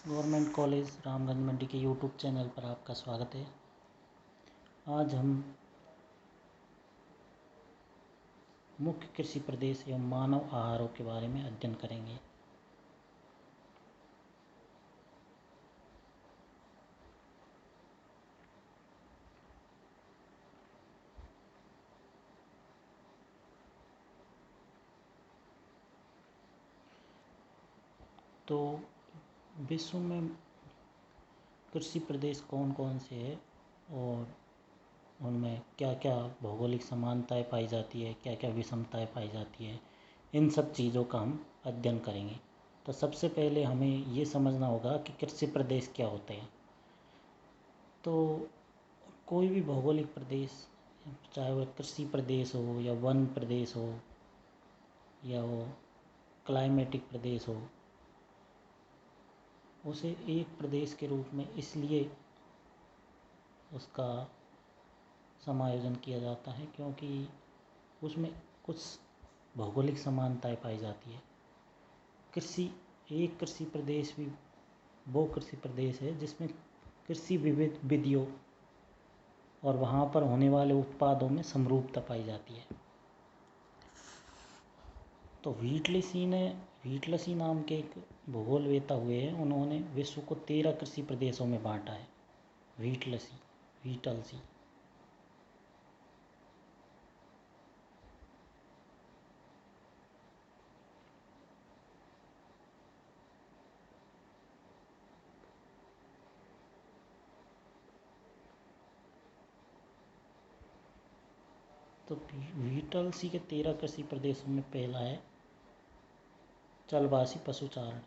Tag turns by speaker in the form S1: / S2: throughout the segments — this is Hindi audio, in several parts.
S1: गवर्नमेंट कॉलेज रामगंज मंडी के यूट्यूब चैनल पर आपका स्वागत है। आज हम मुख्य कृषि प्रदेश एवं मानव आहारों के बारे में अध्ययन करेंगे। तो विश्व में कृषि प्रदेश कौन कौन से हैं और उनमें क्या क्या भौगोलिक समानताएं पाई जाती है, क्या क्या विषमताएं पाई जाती है, इन सब चीज़ों का हम अध्ययन करेंगे। तो सबसे पहले हमें ये समझना होगा कि कृषि प्रदेश क्या होते हैं। तो कोई भी भौगोलिक प्रदेश, चाहे वह कृषि प्रदेश हो या वन प्रदेश हो या वो क्लाइमेटिक प्रदेश हो, उसे एक प्रदेश के रूप में इसलिए उसका समायोजन किया जाता है क्योंकि उसमें कुछ भौगोलिक समानताएं पाई जाती है। एक कृषि प्रदेश भी वो कृषि प्रदेश है जिसमें कृषि विधियों और वहाँ पर होने वाले उत्पादों में समरूपता पाई जाती है। तो व्हीटलसी नाम के एक भूगोलवेत्ता हुए हैं, उन्होंने विश्व को 13 कृषि प्रदेशों में बांटा है। व्हीटलसी तो व्हीटलसी के 13 कृषि प्रदेशों में पहला है चलवासी पशुचारण।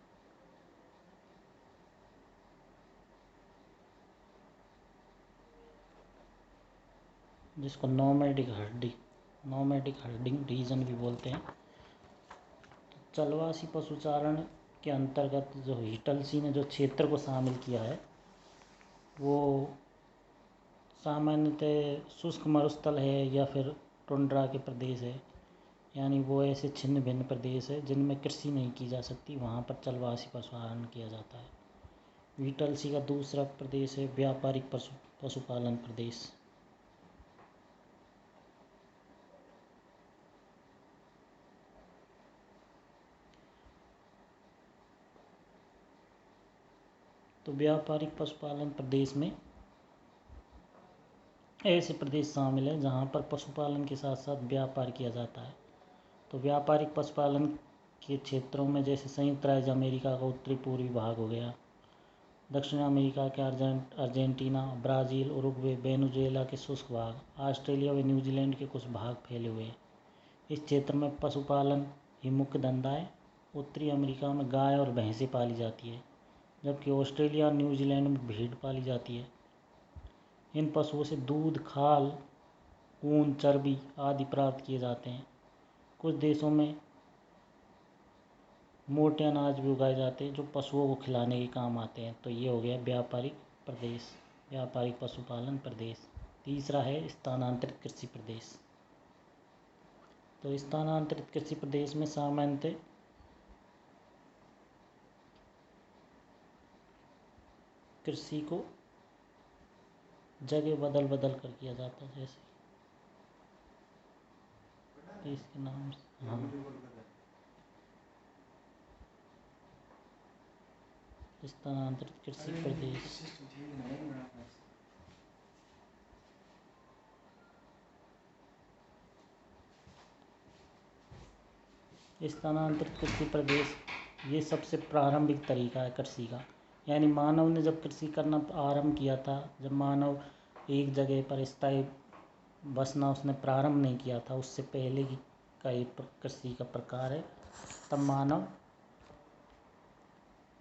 S1: जिसको नोमैडिक हर्डिंग रीजन भी बोलते हैं। तो चलवासी पशुचारण के अंतर्गत जो व्हीटलसी ने जो क्षेत्र को शामिल किया है वो सामान्यतः शुष्क मरुस्थल है या फिर टुंड्रा के प्रदेश है, यानी वो ऐसे छिन्न भिन्न प्रदेश है जिनमें कृषि नहीं की जा सकती, वहाँ पर चलवासी पशुपालन किया जाता है। व्हीटलसी का दूसरा प्रदेश है व्यापारिक पशुपालन प्रदेश। तो व्यापारिक पशुपालन प्रदेश में ऐसे प्रदेश शामिल हैं जहाँ पर पशुपालन के साथ साथ व्यापार किया जाता है। तो व्यापारिक पशुपालन के क्षेत्रों में जैसे संयुक्त राज्य अमेरिका का उत्तरी पूर्वी भाग हो गया, दक्षिण अमेरिका के अर्जेंटीना, ब्राज़ील, उरुग्वे, वेनेजुएला के शुष्क भाग, ऑस्ट्रेलिया व न्यूजीलैंड के कुछ भाग फैले हुए हैं। इस क्षेत्र में पशुपालन ही मुख्य धंधा है। उत्तरी अमेरिका में गाय और भैंसें पाली जाती है, जबकि ऑस्ट्रेलिया और न्यूजीलैंड में भेड़ पाली जाती है। इन पशुओं से दूध, खाल, ऊन, चर्बी आदि प्राप्त किए जाते हैं। कुछ देशों में मोटे अनाज भी उगाए जाते हैं जो पशुओं को खिलाने के काम आते हैं। तो ये हो गया व्यापारिक पशुपालन प्रदेश। तीसरा है स्थानांतरित कृषि प्रदेश। तो स्थानांतरित कृषि प्रदेश में सामान्यतः कृषि को जगह बदल कर किया जाता है, जैसे इसके नाम से स्थानांतरित कृषि प्रदेश। स्थानांतरित कृषि प्रदेश ये सबसे प्रारंभिक तरीका है कृषि का, यानी मानव ने जब कृषि करना आरंभ किया था, जब मानव एक जगह पर स्थायी बसना उसने प्रारंभ नहीं किया था, उससे पहले की का एक कृषि का प्रकार है। तब मानव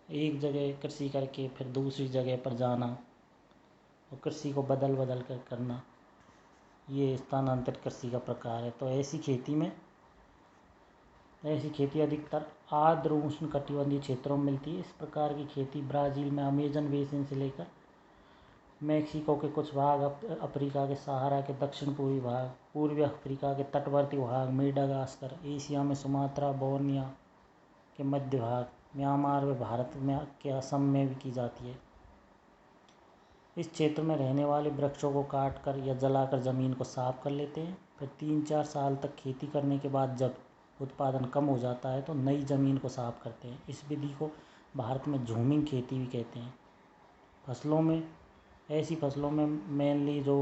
S1: एक जगह कृषि करके फिर दूसरी जगह पर जाना और कृषि को बदल कर करना, ये स्थानांतरित कृषि का प्रकार है। तो ऐसी खेती अधिकतर आर्द्र उष्णकटिबंधीय क्षेत्रों में मिलती है। इस प्रकार की खेती ब्राज़ील में अमेजन बेसिन से लेकर मैक्सिको के कुछ भाग, अफ्रीका के सहारा के दक्षिण पूर्वी भाग, पूर्वी अफ्रीका के तटवर्ती भाग, मेडागास्कर, एशिया में सुमात्रा, बोर्नियो के मध्य भाग, म्यांमार व भारत में के असम में भी की जाती है। इस क्षेत्र में रहने वाले वृक्षों को काट कर या जलाकर ज़मीन को साफ कर लेते हैं। फिर 3-4 साल तक खेती करने के बाद जब उत्पादन कम हो जाता है तो नई ज़मीन को साफ करते हैं। इस विधि को भारत में झूमिंग खेती भी कहते हैं। ऐसी फसलों में मेनली जो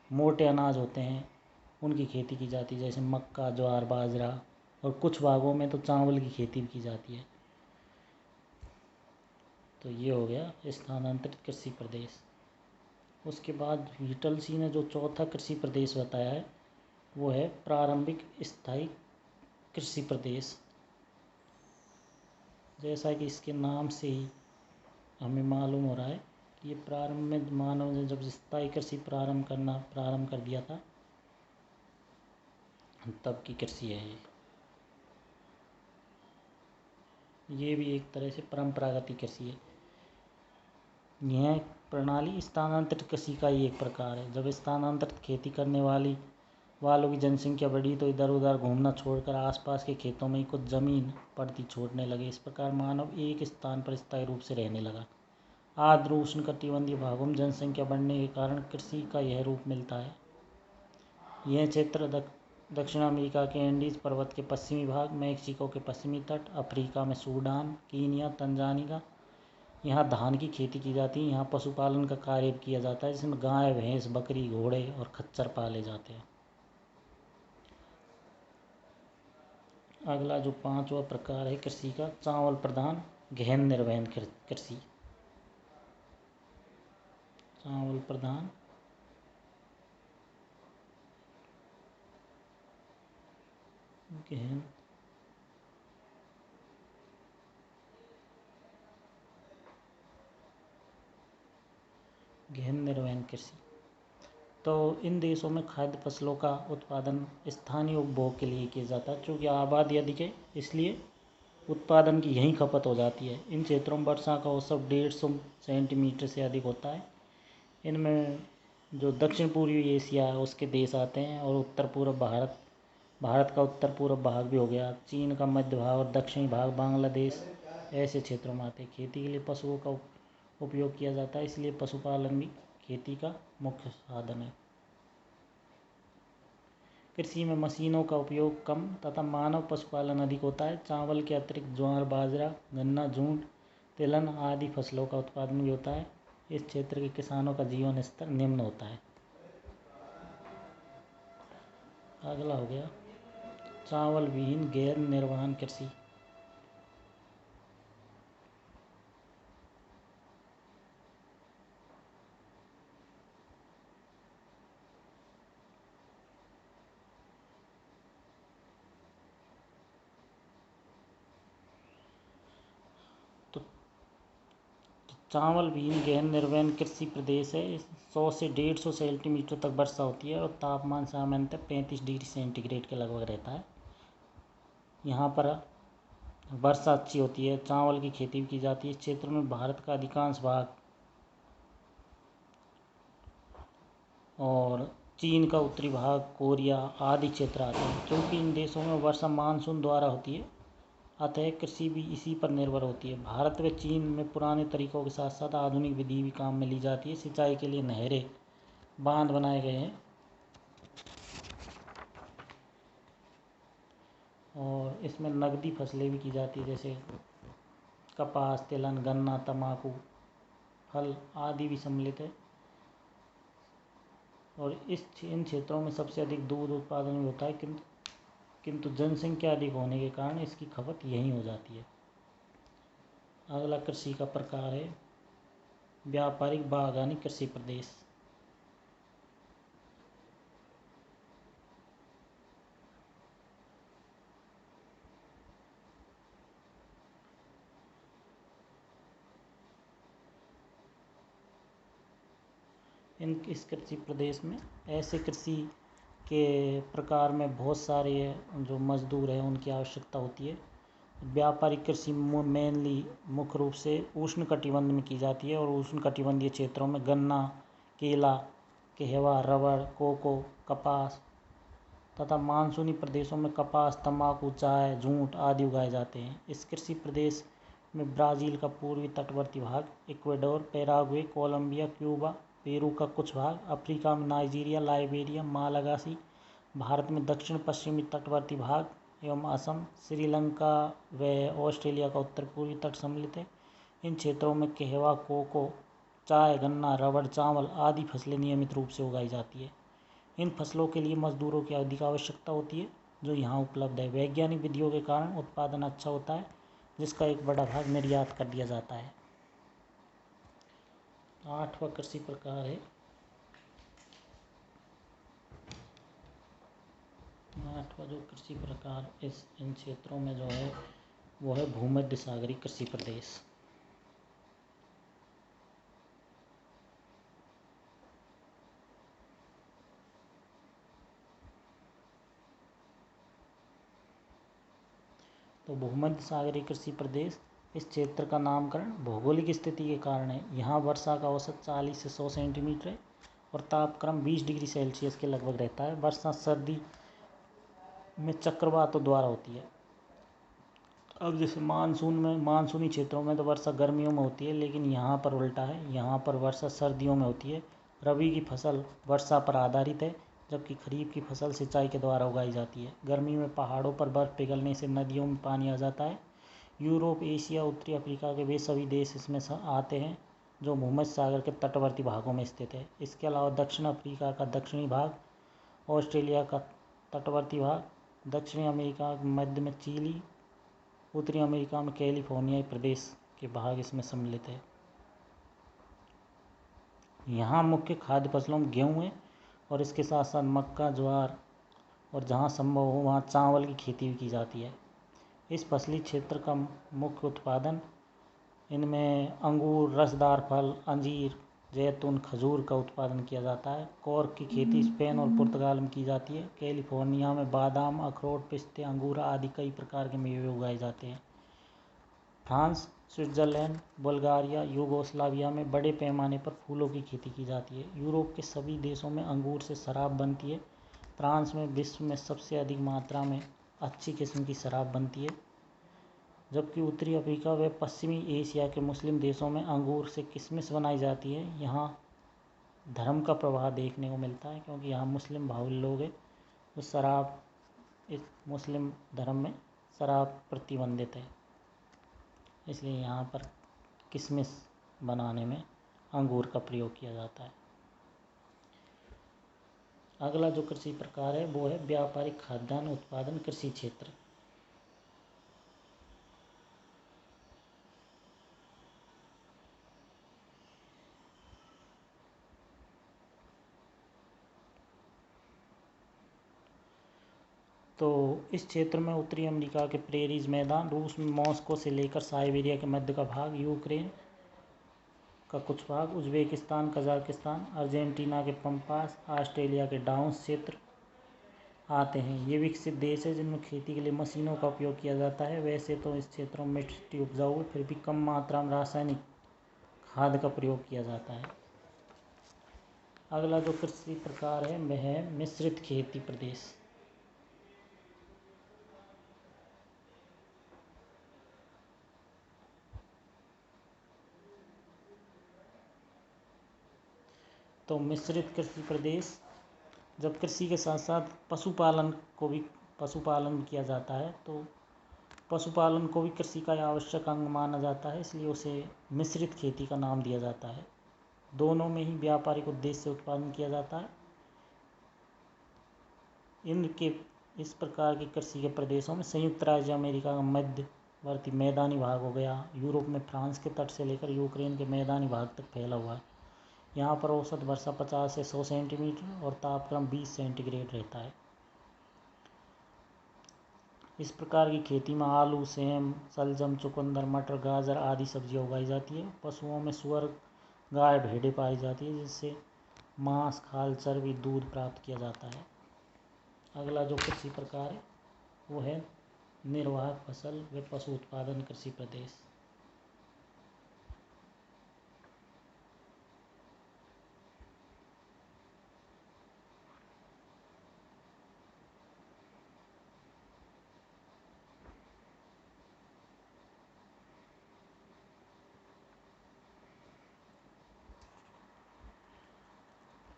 S1: मोटे अनाज होते हैं उनकी खेती की जाती है, जैसे मक्का, ज्वार, बाजरा, और कुछ भागों में तो चावल की खेती भी की जाती है। तो ये हो गया स्थानांतरित कृषि प्रदेश। उसके बाद व्हीटल सी ने जो चौथा कृषि प्रदेश बताया है वो है प्रारंभिक स्थायी कृषि प्रदेश। जैसा कि इसके नाम से ही हमें मालूम हो रहा है कि ये प्रारंभ में मानव ने जब स्थायी कृषि प्रारंभ कर दिया था तब की कृषि है ये भी एक तरह से परंपरागत कृषि है। यह प्रणाली स्थानांतरित कृषि का ही एक प्रकार है। जब स्थानांतरित खेती करने वालों की जनसंख्या बढ़ी तो इधर उधर घूमना छोड़कर आसपास के खेतों में ही कुछ जमीन पड़ती छोड़ने लगे। इस प्रकार मानव एक स्थान पर स्थायी रूप से रहने लगा। आर्द्र उष्णकटिबंधीय भागों में जनसंख्या बढ़ने के कारण कृषि का यह रूप मिलता है। यह क्षेत्र दक्षिण अमेरिका के एंडीज पर्वत के पश्चिमी भाग, मैक्सिको के पश्चिमी तट, अफ्रीका में सूडान, कीनिया, तंजानिया, यहाँ धान की खेती की जाती है। यहाँ पशुपालन का कार्य किया जाता है, जिसमें गाय, भैंस, बकरी, घोड़े और खच्चर पाले जाते हैं। अगला जो 5वां प्रकार है कृषि का, चावल प्रधान गहन निर्वहन कृषि। चावल प्रधान गहन निर्वहन कृषि। तो इन देशों में खाद्य फसलों का उत्पादन स्थानीय उपभोग के लिए किया जाता है। चूँकि आबादी अधिक है इसलिए उत्पादन की यहीं खपत हो जाती है। इन क्षेत्रों में वर्षा का औसत 150 सेंटीमीटर से अधिक होता है। इनमें जो दक्षिण पूर्वी एशिया है उसके देश आते हैं, और उत्तर पूर्व भारत का उत्तर पूर्व भाग भी हो गया, चीन का मध्य भाग और दक्षिणी भाग, बांग्लादेश, ऐसे क्षेत्रों में आते हैं। खेती के लिए पशुओं का उपयोग किया जाता है, इसलिए पशुपालन भी खेती का मुख्य साधन है। कृषि में मशीनों का उपयोग कम तथा मानव पशुपालन अधिक होता है। चावल के अतिरिक्त ज्वार, बाजरा, गन्ना, जूट, तिलहन आदि फसलों का उत्पादन भी होता है। इस क्षेत्र के किसानों का जीवन स्तर निम्न होता है। अगला हो गया चावल विहीन गैर निर्वहन कृषि। चावल विहीन गहन निर्वहन कृषि प्रदेश है। 100 से 150 सेंटीमीटर तक वर्षा होती है और तापमान सामान्यतः 35 डिग्री सेंटीग्रेड के लगभग रहता है। यहाँ पर वर्षा अच्छी होती है। चावल की खेती भी की जाती है। इस क्षेत्र में भारत का अधिकांश भाग और चीन का उत्तरी भाग, कोरिया आदि क्षेत्र आते हैं। क्योंकि इन देशों में वर्षा मानसून द्वारा होती है, अतः कृषि भी इसी पर निर्भर होती है। भारत व चीन में पुराने तरीकों के साथ साथ आधुनिक विधि भी काम में ली जाती है। सिंचाई के लिए नहरें, बांध बनाए गए हैं और इसमें नकदी फसलें भी की जाती है, जैसे कपास, तिलहन, गन्ना, तंबाकू, फल आदि भी सम्मिलित है। और इन क्षेत्रों में सबसे अधिक दूध उत्पादन भी होता है, किंतु जनसंख्या अधिक होने के कारण इसकी खपत यहीं हो जाती है। अगला कृषि का प्रकार है व्यापारिक बागवानी कृषि प्रदेश। इस कृषि प्रदेश में ऐसे कृषि के प्रकार में बहुत सारे जो मजदूर हैं उनकी आवश्यकता होती है। व्यापारिक कृषि मेनली मुख्य रूप से उष्णकटिबंध में की जाती है और उष्णकटिबंधीय क्षेत्रों में गन्ना, केला, कहवा, रबड़, कोको, कपास तथा मानसूनी प्रदेशों में कपास, तंबाकू, चाय, जूट आदि उगाए जाते हैं। इस कृषि प्रदेश में ब्राज़ील का पूर्वी तटवर्ती भाग, Ecuador, Paraguay, Colombia, Cuba, Peru का कुछ भाग, अफ्रीका में नाइजीरिया, लाइबेरिया, मालागासी, भारत में दक्षिण पश्चिमी तटवर्ती भाग एवं असम, श्रीलंका व ऑस्ट्रेलिया का उत्तर पूर्वी तट सम्मिलित है। इन क्षेत्रों में कहवा, कोको, चाय, गन्ना, रबड़, चावल आदि फसलें नियमित रूप से उगाई जाती है। इन फसलों के लिए मजदूरों की अधिक आवश्यकता होती है, जो यहाँ उपलब्ध है। वैज्ञानिक विधियों के कारण उत्पादन अच्छा होता है, जिसका एक बड़ा भाग निर्यात कर दिया जाता है। 8वां कृषि प्रकार है 8वां जो कृषि प्रकार इन क्षेत्रों में जो है वो है भूमध्य सागरीय कृषि प्रदेश। तो भूमध्य सागरीय कृषि प्रदेश, इस क्षेत्र का नामकरण भौगोलिक स्थिति के कारण है। यहाँ वर्षा का औसत 40 से 100 सेंटीमीटर है और तापक्रम 20 डिग्री सेल्सियस के लगभग रहता है। वर्षा सर्दी में चक्रवातों द्वारा होती है। अब जैसे मानसूनी क्षेत्रों में तो वर्षा गर्मियों में होती है, लेकिन यहाँ पर उल्टा है, यहाँ पर वर्षा सर्दियों में होती है। रबी की फसल वर्षा पर आधारित है, जबकि खरीफ की फसल सिंचाई के द्वारा उगाई जाती है। गर्मी में पहाड़ों पर बर्फ़ पिघलने से नदियों में पानी आ जाता है। यूरोप, एशिया, उत्तरी अफ्रीका के वे सभी देश इसमें आते हैं जो भूमध्य सागर के तटवर्ती भागों में स्थित है। इसके अलावा दक्षिण अफ्रीका का दक्षिणी भाग, ऑस्ट्रेलिया का तटवर्ती भाग, दक्षिणी अमेरिका मध्य में चिली, उत्तरी अमेरिका में कैलिफोर्नियाई प्रदेश के भाग इसमें सम्मिलित है। यहाँ मुख्य खाद्य फसलों में गेहूँ है और इसके साथ साथ मक्का, ज्वार और जहाँ संभव हो वहाँ चावल की खेती भी की जाती है। इस फसली क्षेत्र का मुख्य उत्पादन इनमें अंगूर, रसदार फल, अंजीर, जैतून, खजूर का उत्पादन किया जाता है। कॉर्क की खेती स्पेन और पुर्तगाल में की जाती है। कैलिफोर्निया में बादाम, अखरोट, पिस्ते, अंगूर आदि कई प्रकार के मेवे उगाए जाते हैं। फ्रांस, स्विट्ज़रलैंड, बुल्गारिया, यूगोस्लाविया में बड़े पैमाने पर फूलों की खेती की जाती है। यूरोप के सभी देशों में अंगूर से शराब बनती है। फ्रांस में विश्व में सबसे अधिक मात्रा में अच्छी किस्म की शराब बनती है, जबकि उत्तरी अफ्रीका व पश्चिमी एशिया के मुस्लिम देशों में अंगूर से किशमिश बनाई जाती है। यहाँ धर्म का प्रभाव देखने को मिलता है, क्योंकि यहाँ मुस्लिम बाहुल्य लोग हैं, तो शराब, इस मुस्लिम धर्म में शराब प्रतिबंधित है, इसलिए यहाँ पर किशमिश बनाने में अंगूर का प्रयोग किया जाता है। अगला जो कृषि प्रकार है वो है व्यापारिक खाद्यान्न उत्पादन कृषि क्षेत्र। तो इस क्षेत्र में उत्तरी अमेरिका के प्रेरीज मैदान, रूस में मॉस्को से लेकर साइबेरिया के मध्य का भाग, यूक्रेन का कुछ भाग, उज़्बेकिस्तान, कजाकिस्तान, अर्जेंटीना के पंपास, ऑस्ट्रेलिया के डाउन्स क्षेत्र आते हैं। ये विकसित देश है जिनमें खेती के लिए मशीनों का उपयोग किया जाता है। वैसे तो इस क्षेत्रों में मिट्टी उपजाऊ है, फिर भी कम मात्रा में रासायनिक खाद का प्रयोग किया जाता है। अगला जो कृषि प्रकार है वह है मिश्रित खेती प्रदेश। तो मिश्रित कृषि प्रदेश, जब कृषि के साथ साथ पशुपालन किया जाता है, तो पशुपालन को भी कृषि का आवश्यक अंग माना जाता है, इसलिए उसे मिश्रित खेती का नाम दिया जाता है। दोनों में ही व्यापारिक उद्देश्य से उत्पादन किया जाता है। इनके इस प्रकार के कृषि के प्रदेशों में संयुक्त राज्य अमेरिका का मध्यवर्ती मैदानी भाग हो गया, यूरोप में फ्रांस के तट से लेकर यूक्रेन के मैदानी भाग तक फैला हुआ है। यहाँ पर औसत वर्षा 50 से 100 सेंटीमीटर और तापक्रम 20 सेंटीग्रेड रहता है। इस प्रकार की खेती में आलू, सेम, शलजम, चुकंदर, मटर, गाजर आदि सब्जियां उगाई जाती है। पशुओं में सुअर, गाय, भेड़ें पाई जाती है, जिससे मांस, खाल, चर्बी, दूध प्राप्त किया जाता है। अगला जो कृषि प्रकार है वो है निर्वाहक फसल व पशु उत्पादन कृषि प्रदेश।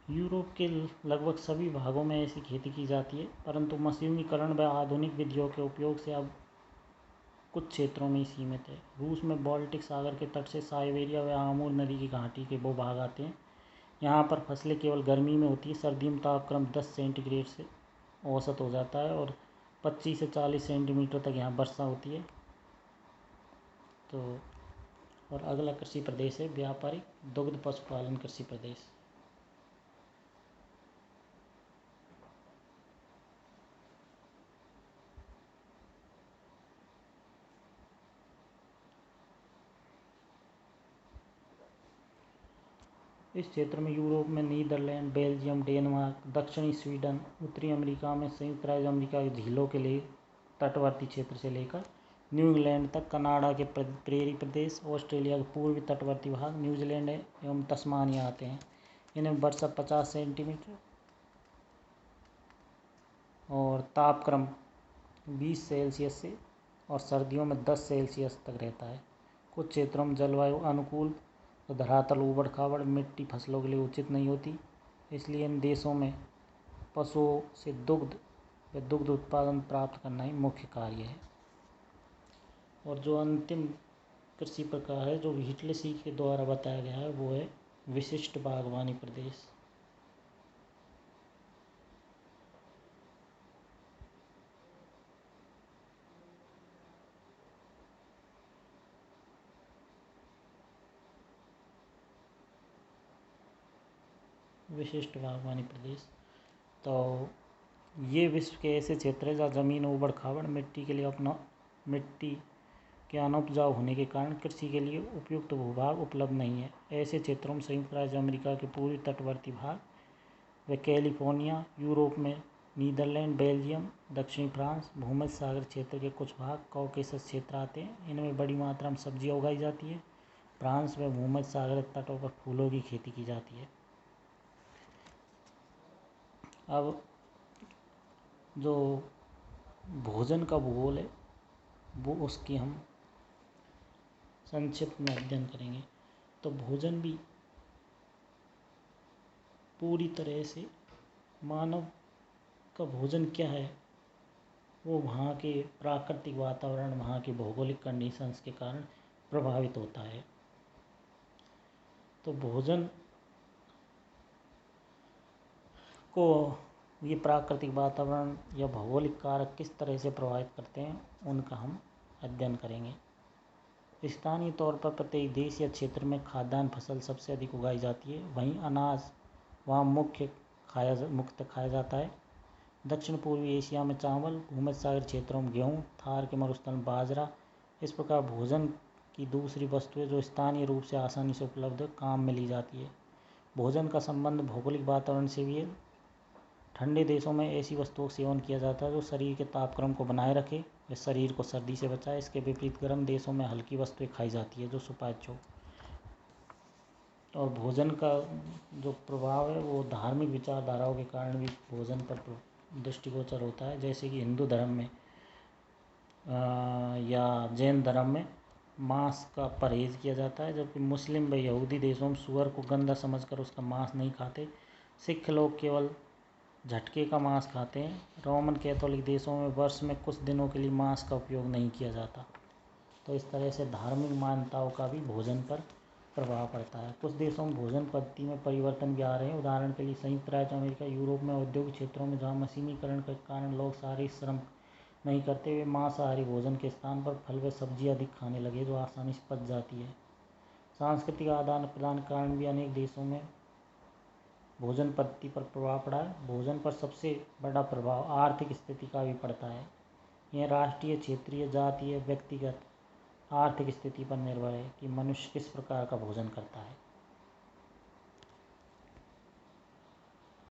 S1: यूरोप के लगभग सभी भागों में ऐसी खेती की जाती है, परंतु मशीनीकरण व आधुनिक विधियों के उपयोग से अब कुछ क्षेत्रों में ही सीमित है। रूस में बाल्टिक सागर के तट से साइबेरिया व आमूर नदी की घाटी के वो भाग आते हैं। यहाँ पर फसलें केवल गर्मी में होती है। सर्दी में तापक्रम 10 सेंटीग्रेड से औसत हो जाता है और 25 से 40 सेंटीमीटर तक यहाँ वर्षा होती है। तो और अगला कृषि प्रदेश है व्यापारिक दुग्ध पशुपालन कृषि प्रदेश। इस क्षेत्र में यूरोप में नीदरलैंड, बेल्जियम, डेनमार्क, दक्षिणी स्वीडन, उत्तरी अमेरिका में संयुक्त राज्य अमेरिका की झीलों के लिए तटवर्ती क्षेत्र से लेकर न्यू इंग्लैंड तक, कनाडा के प्रेरी प्रदेश, ऑस्ट्रेलिया के पूर्वी तटवर्ती भाग, न्यूजीलैंड एवं तस्मानिया आते हैं। इनमें वर्षा 50 सेंटीमीटर और तापक्रम 20 सेल्सियस से और सर्दियों में 10 सेल्सियस तक रहता है। कुछ क्षेत्रों में जलवायु अनुकूल तो धरातल ऊबड़ खाबड़, मिट्टी फसलों के लिए उचित नहीं होती, इसलिए इन देशों में पशुओं से दुग्ध व दुग्ध उत्पादन प्राप्त करना ही मुख्य कार्य है। और जो अंतिम कृषि प्रकार है जो व्हिटलेसी के द्वारा बताया गया है वो है विशिष्ट बागवानी प्रदेश। विशिष्ट बागवानी प्रदेश तो ये विश्व के ऐसे क्षेत्र है जहाँ ज़मीन ऊबड़ खाबड़, मिट्टी के अनुपजाऊ होने के कारण कृषि के लिए उपयुक्त भूभाग उपलब्ध नहीं है। ऐसे क्षेत्रों में संयुक्त राज्य अमेरिका के पूर्वी तटवर्ती भाग व कैलिफोर्निया, यूरोप में नीदरलैंड, बेल्जियम, दक्षिणी फ्रांस, भूमध्य सागर क्षेत्र के कुछ भाग, कॉकेसस क्षेत्र आते हैं। इनमें बड़ी मात्रा में सब्जियां उगाई जाती है। फ्रांस में भूमध्य सागर तटों पर फूलों की खेती की जाती है। अब जो भोजन का भूगोल है वो उसकी हम संक्षिप्त में अध्ययन करेंगे। तो भोजन भी पूरी तरह से मानव का भोजन क्या है वो वहाँ के प्राकृतिक वातावरण, वहाँ के भौगोलिक कंडीशंस के कारण प्रभावित होता है। तो भोजन को ये प्राकृतिक वातावरण या भौगोलिक कारक किस तरह से प्रभावित करते हैं उनका हम अध्ययन करेंगे। स्थानीय तौर पर प्रत्येक देश या क्षेत्र में खाद्यान्न फसल सबसे अधिक उगाई जाती है। वहीं अनाज वहाँ मुख्यतः खाया जाता है। दक्षिण पूर्वी एशिया में चावल, भूमध्य सागर क्षेत्रों में गेहूँ, थार के मरुस्थल में बाजरा। इस प्रकार भोजन की दूसरी वस्तुएं जो स्थानीय रूप से आसानी से उपलब्ध काम में ली जाती है। भोजन का संबंध भौगोलिक वातावरण से भी है। ठंडे देशों में ऐसी वस्तुओं का सेवन किया जाता है जो शरीर के तापक्रम को बनाए रखे व शरीर को सर्दी से बचाए। इसके विपरीत गर्म देशों में हल्की वस्तुएं खाई जाती है जो सुपाच्य हो। और भोजन का जो प्रभाव है वो धार्मिक विचारधाराओं के कारण भी भोजन पर दृष्टिगोचर होता है। जैसे कि हिंदू धर्म में या जैन धर्म में मांस का परहेज़ किया जाता है, जबकि मुस्लिम व यहूदी देशों में सूअर को गंदा समझकर उसका मांस नहीं खाते। सिख लोग केवल झटके का मांस खाते हैं। रोमन कैथोलिक देशों में वर्ष में कुछ दिनों के लिए मांस का उपयोग नहीं किया जाता। तो इस तरह से धार्मिक मान्यताओं का भी भोजन पर प्रभाव पड़ता है। कुछ देशों में भोजन पद्धति में परिवर्तन भी आ रहे हैं। उदाहरण के लिए संयुक्त राज्य अमेरिका, यूरोप में औद्योगिक क्षेत्रों में जहाँ मशीनीकरण के कारण लोग शारीरिक श्रम नहीं करते हुए मांसाहारी भोजन के स्थान पर फल व सब्जी अधिक खाने लगे जो आसानी से पच जाती है। सांस्कृतिक आदान प्रदान के कारण भी अनेक देशों में भोजन पद्धति पर प्रभाव पड़ा है। भोजन पर सबसे बड़ा प्रभाव आर्थिक स्थिति का भी पड़ता है। यह राष्ट्रीय, क्षेत्रीय, जातीय, व्यक्तिगत आर्थिक स्थिति पर निर्भर है कि मनुष्य किस प्रकार का भोजन करता है।